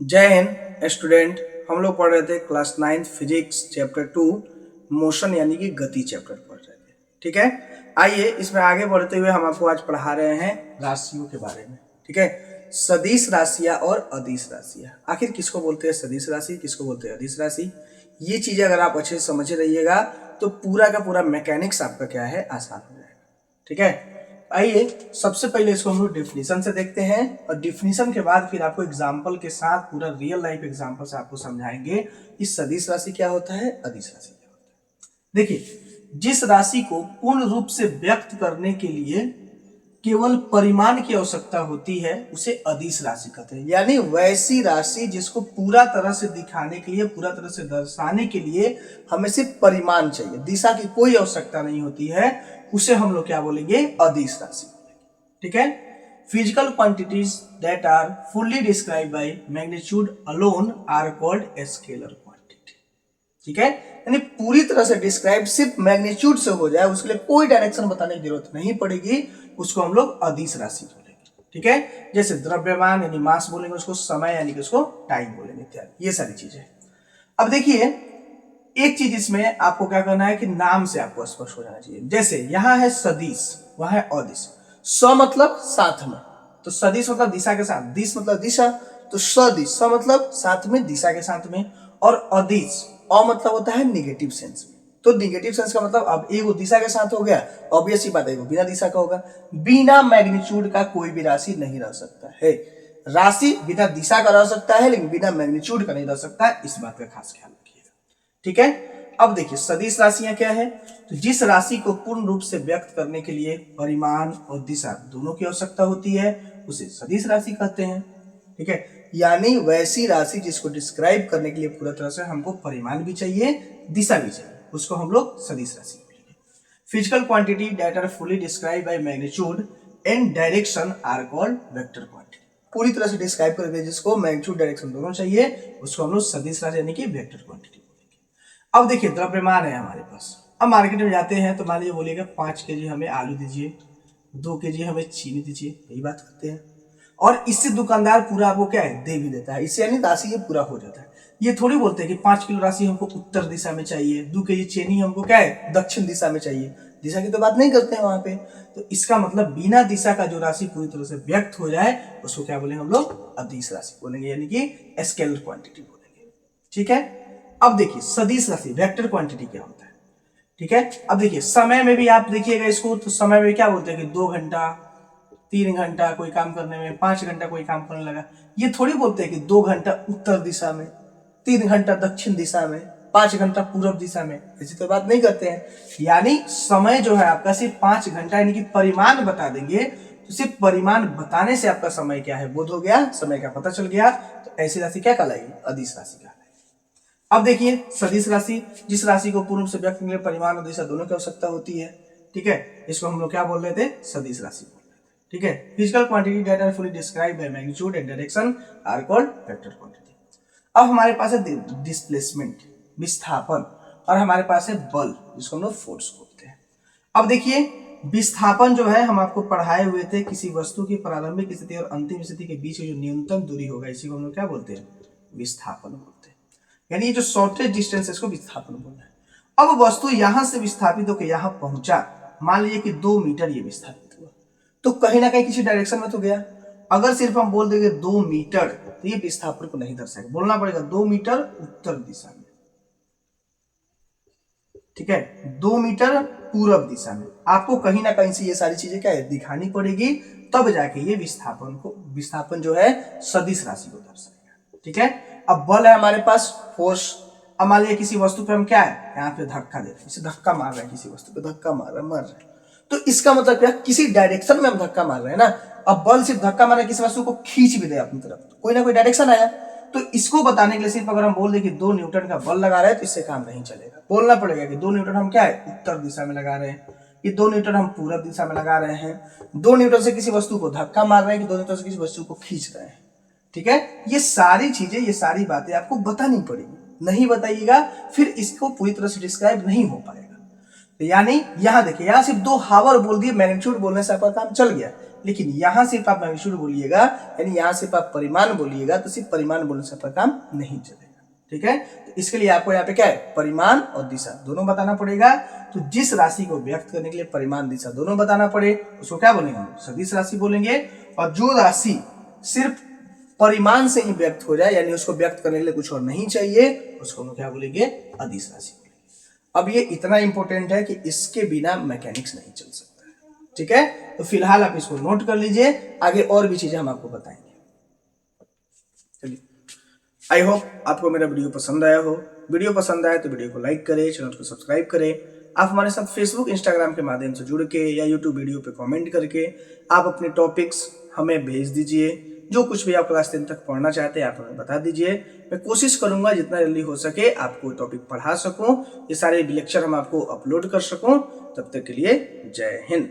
जय हिंद स्टूडेंट। हम लोग पढ़ रहे थे क्लास 9 फिजिक्स चैप्टर 2 मोशन यानी कि गति चैप्टर पढ़ रहे थे। ठीक है, आइए इसमें आगे बढ़ते हुए हम आपको आज पढ़ा रहे हैं राशियों के बारे में। ठीक है, सदिश राशियां और अदिश राशियां। आखिर किसको बोलते हैं सदिश राशि, किसको बोलते हैं अदिश राशि, ये चीजें अगर आप अच्छे से समझ रहिएगा तो पूरा का पूरा मैकेनिक्स आपका क्या है आसान हो जाएगा। ठीक है, आइए सबसे पहले इसको हम लोग डिफिनीशन से देखते हैं और डिफिनीशन के बाद फिर आपको एग्जांपल के साथ पूरा रियल लाइफ एग्जांपल से आपको समझाएंगे कि सदिश राशि क्या होता है, अदिश राशि क्या होता है। देखिए, जिस राशि को पूर्ण रूप से व्यक्त करने के लिए केवल परिमाण की आवश्यकता होती है उसे अदिश राशि कहते हैं। यानी वैसी राशि जिसको पूरा तरह से दिखाने के लिए, पूरा तरह से दर्शाने के लिए हमें सिर्फ परिमाण चाहिए, दिशा की कोई आवश्यकता नहीं होती है, उसे हम लोग क्या बोलेंगे, अदिश राशि। ठीक है, physical quantities that are fully describe by magnitude alone are called scalar quantity. ठीक है, यानी पूरी तरह से डिस्क्राइब सिर्फ मैग्नीट्यूड से हो जाए, उसके लिए कोई डायरेक्शन बताने की जरूरत नहीं पड़ेगी, उसको हम लोग अदिश राशि बोलेंगे। ठीक है, जैसे द्रव्यमान यानी मास बोलेंगे उसको, समय यानी कि उसको टाइम बोलेंगे, इत्यादि ये सारी चीजें। अब देखिए, एक चीज इसमें आपको क्या करना है कि नाम से आपको स्पष्ट हो जाना चाहिए। जैसे यहां है सदिश, वहां है अदिश। स मतलब साथ में, तो सदिश मतलब दिशा के साथ, दिश मतलब दिशा, तो सदिश स मतलब साथ में, दिशा के साथ में। और अदिश अ मतलब होता है निगेटिव सेंस में, तो निगेटिव सेंस का मतलब अब एक दिशा के साथ हो गया, ऑब्वियस ही बात है बिना दिशा का होगा। बिना मैग्नीट्यूड का कोई भी राशि नहीं रह सकता है। राशि बिना दिशा का रह सकता है लेकिन बिना मैग्नीट्यूड का नहीं रह सकता है, इस बात का खास ख्याल रखिएगा। ठीक है, अब देखिए सदिश राशियां क्या है, तो जिस राशि को पूर्ण रूप से व्यक्त करने के लिए परिमाण और दिशा दोनों की आवश्यकता होती है उसे सदिश राशि कहते हैं। ठीक है, यानी वैसी राशि जिसको डिस्क्राइब करने के लिए पूरा तरह से हमको परिमाण भी चाहिए, दिशा भी चाहिए, उसको हम लोग सदिश राशि बोलेंगे। Physical quantity that are fully describe by magnitude and direction are called vector quantity. पूरी तरह से डिस्क्राइब करके जिसको मैग्नीट्यूड डायरेक्शन दोनों चाहिए उसको हम लोग सदिश राशि यानी कि वेक्टर क्वांटिटी। अब देखिए, द्रव्यमान है हमारे पास। अब मार्केट में जाते हैं तो मान लीजिए बोलिएगा 5 केजी हमें आलू दीजिए, 2 केजी हमें चीनी दीजिए, यही बात करते हैं। और इससे दुकानदार पूरा आपको क्या है दे भी देता है, इससे यानी राशि ये पूरा हो जाता है। ये थोड़ी बोलते हैं कि 5 किलो राशि हमको उत्तर दिशा में चाहिए, 2 केजी चीनी हमको क्या है दक्षिण दिशा में चाहिए, दिशा की तो बात नहीं करते हैं वहां पे। तो इसका मतलब बिना दिशा का जो राशि पूरी तरह से व्यक्त हो जाए उसको क्या बोलेंगे हम लोग, अदिश राशि बोलेंगे, यानी कि स्केलर क्वांटिटी बोलेंगे। ठीक है, अब देखिए सदिश राशि वेक्टर क्वांटिटी क्या होता है। ठीक है, अब देखिए समय में भी आप देखिएगा इसको, तो समय में क्या बोलते हैं कि 2 घंटा, 3 घंटा कोई काम करने में, 5 घंटा कोई काम करने लगा। ये थोड़ी बोलते हैं कि 2 घंटा उत्तर दिशा में, 3 घंटा दक्षिण दिशा में, 5 घंटा पूर्व दिशा में, ऐसी तो बात नहीं करते हैं। यानी समय जो है आपका सिर्फ 5 घंटा, यानी कि परिमाण बता देंगे, तो सिर्फ परिमाण बताने से आपका समय क्या है बोध हो गया, समय का पता चल गया, तो ऐसी राशि क्या कहलाएगी, अदिश राशि कहलाएगी। अब देखिए सदिश राशि, जिस राशि को पूर्ण से व्यक्त करने के लिए परिमाण और दिशा दोनों की आवश्यकता होती है। ठीक है, इसको हम लोग क्या बोल रहे थे, सदिश राशि बोल रहे थे। ठीक है, physical quantity that are fully described by magnitude and direction are called vector quantity. अब हमारे पास है डिस्प्लेसमेंट, विस्थापन, और हमारे पास है बल, जिसको हम लोग फोर्स बोलते हैं। अब देखिए, विस्थापन जो है हम आपको पढ़ाए हुए थे, किसी वस्तु की प्रारंभिक स्थिति और अंतिम स्थिति के बीच जो न्यूनतम दूरी होगा इसी को हम लोग क्या बोलते हैं, विस्थापन बोलते हैं। यानी ये जो शॉर्टेज डिस्टेंस है इसको विस्थापन बोलना है। अब वस्तु यहां से विस्थापित होकर यहां पहुंचा, मान लीजिए कि 2 मीटर ये विस्थापित हुआ, तो कहीं ना कहीं किसी डायरेक्शन में तो गया। अगर सिर्फ हम बोल देंगे 2 मीटर तो ये विस्थापन को नहीं दर्शाएगा, बोलना पड़ेगा 2 मीटर उत्तर दिशा में। ठीक है, 2 मीटर पूरब दिशा में, आपको कहीं ना कहीं से ये सारी चीजें क्या है दिखानी पड़ेगी, तब जाके ये विस्थापन जो है सदिश राशि को दर्शाएगा। ठीक है, अब बल है हमारे पास, फोर्स। अब मान लीजिए किसी वस्तु पे हम क्या है यहाँ पे धक्का दे रहे हैं, इसे धक्का मार रहे हैं, किसी वस्तु पे धक्का मार रहे हैं, मर रहे हैं, तो इसका मतलब क्या, किसी डायरेक्शन में हम धक्का मार रहे हैं ना। अब बल सिर्फ धक्का मार रहे, किसी वस्तु को खींच भी दे अपनी तरफ, तो कोई ना कोई डायरेक्शन आया, तो इसको बताने के लिए सिर्फ अगर हम बोल दें कि 2 न्यूटन का बल लगा रहे हैं तो इससे काम नहीं चलेगा। बोलना पड़ेगा कि 2 न्यूटन हम क्या है उत्तर दिशा में लगा रहे हैं, ये 2 न्यूटन हम पूरब दिशा में लगा रहे हैं, 2 न्यूटन से किसी वस्तु को धक्का मार रहे हैं, कि 2 न्यूटन से किसी वस्तु को खींच रहे हैं। ठीक है, ये सारी चीजें, ये सारी बातें आपको बतानी पड़ेगी, नहीं बताइएगा फिर इसको पूरी तरह से डिस्क्राइब नहीं हो पाएगा। तो यानी यहां देखिए, यहां सिर्फ 2 हावर बोल दिए, मैग्नीट्यूड बोलने से आपका काम चल गया, लेकिन यहाँ सिर्फ आप मैग्नीट्यूड बोलिएगा, यानी यहाँ सिर्फ आप परिमाण बोलिएगा, तो सिर्फ परिमाण बोलने से आपका काम नहीं चलेगा। ठीक है, तो इसके लिए आपको यहाँ पे क्या है, परिमाण और दिशा दोनों बताना पड़ेगा। तो जिस राशि को व्यक्त करने के लिए परिमाण दिशा दोनों बताना पड़े, उसको क्या बोलेंगे, सदिश राशि बोलेंगे। और जो राशि सिर्फ परिमाण से ही व्यक्त हो जाए, यानी उसको व्यक्त करने के लिए कुछ और नहीं चाहिए, उसको हम क्या बोलेंगे, अदिश राशि बोलेंगे। अब ये इतना इंपॉर्टेंट है कि इसके बिना मैकेनिक्स नहीं चल सकता है। ठीक है, तो फिलहाल आप इसको नोट कर लीजिए, आगे और भी चीजें हम आपको बताएंगे। चलिए, आई होप आपको मेरा वीडियो पसंद आया हो। वीडियो पसंद आया तो वीडियो को लाइक करें, चैनल को सब्सक्राइब करें। आप हमारे साथ फेसबुक, इंस्टाग्राम के माध्यम से जुड़ के या यूट्यूब वीडियो पे कमेंट करके आप अपने टॉपिक्स हमें भेज दीजिए। जो कुछ भी आप क्लास 10 तक पढ़ना चाहते हैं आप हमें बता दीजिए। मैं कोशिश करूंगा जितना जल्दी हो सके आपको टॉपिक पढ़ा सकूं, ये सारे लेक्चर हम आपको अपलोड कर सकूं। तब तक के लिए जय हिंद।